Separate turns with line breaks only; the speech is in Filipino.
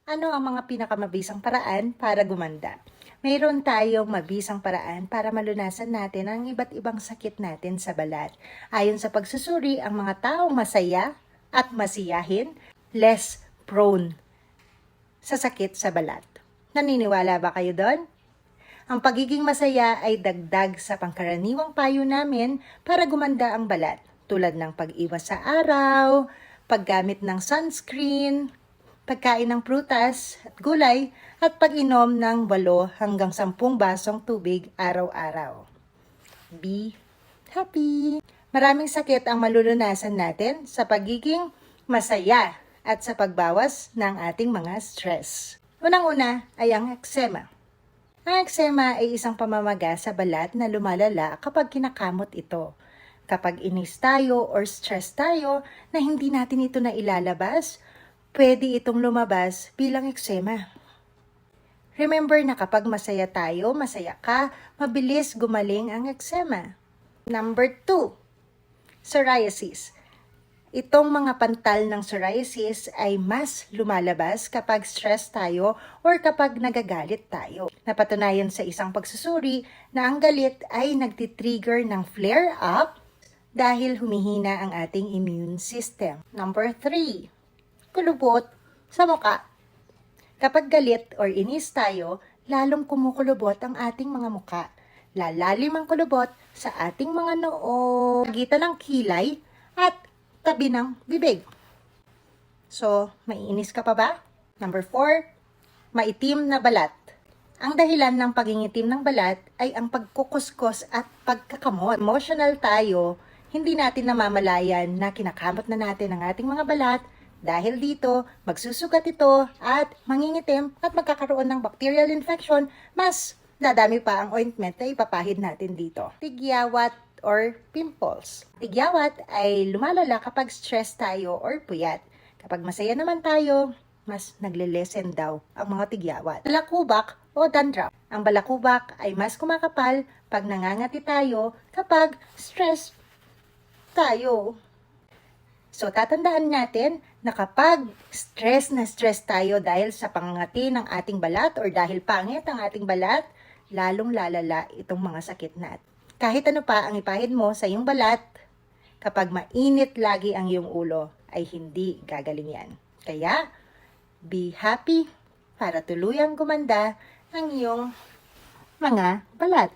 Ano ang mga pinakamabisang paraan para gumanda? Mayroon tayong mabisang paraan para malunasan natin ang iba't ibang sakit natin sa balat. Ayon sa pagsusuri, ang mga taong masaya at masiyahin, less prone sa sakit sa balat. Naniniwala ba kayo doon? Ang pagiging masaya ay dagdag sa pangkaraniwang payo namin para gumanda ang balat, tulad ng pag-iwas sa araw, paggamit ng sunscreen, pagkain ng prutas at gulay, at pag-inom ng 8 hanggang 10 basong tubig araw-araw. Be happy! Maraming sakit ang malulunasan natin sa pagiging masaya at sa pagbawas ng ating mga stress. Unang-una ay ang eczema. Ang eczema ay isang pamamaga sa balat na lumalala kapag kinakamot ito. Kapag inis tayo or stress tayo na hindi natin ito na ilalabas, pwede itong lumabas bilang eczema. Remember na kapag masaya tayo, masaya ka, mabilis gumaling ang eczema. Number 2, psoriasis. Itong mga pantal ng psoriasis ay mas lumalabas kapag stress tayo or kapag nagagalit tayo. Napatunayan sa isang pagsusuri na ang galit ay nagtitrigger ng flare-up dahil humihina ang ating immune system. Number 3, kulubot sa muka. Kapag galit or inis tayo, lalong kumukulubot ang ating mga muka. Lalalim ang kulubot sa ating mga noo, pagitan ng kilay at tabi ng bibig. So, maiinis ka pa ba? Number 4, maitim na balat. Ang dahilan ng pagingitim ng balat ay ang pagkukuskos at pagkakamot. Emotional tayo, hindi natin namamalayan na kinakamot na natin ang ating mga balat. Dahil dito, magsusugat ito at mangingitim at magkakaroon ng bacterial infection, mas dadami pa ang ointment na ipapahid natin dito. Tigyawat or pimples. Tigyawat ay lumalala kapag stress tayo or puyat. Kapag masaya naman tayo, mas nagle-lessen daw ang mga tigyawat. Balakubak o dandruff. Ang balakubak ay mas kumakapal pag nangangati tayo kapag stress tayo. So, tatandaan natin na kapag stress na stress tayo dahil sa pangangati ng ating balat or dahil pangit ang ating balat, lalong lalala itong mga sakit natin. Kahit ano pa ang ipahid mo sa iyong balat, kapag mainit lagi ang iyong ulo, ay hindi gagaling yan. Kaya, be happy para tuluyang gumanda ang iyong mga balat.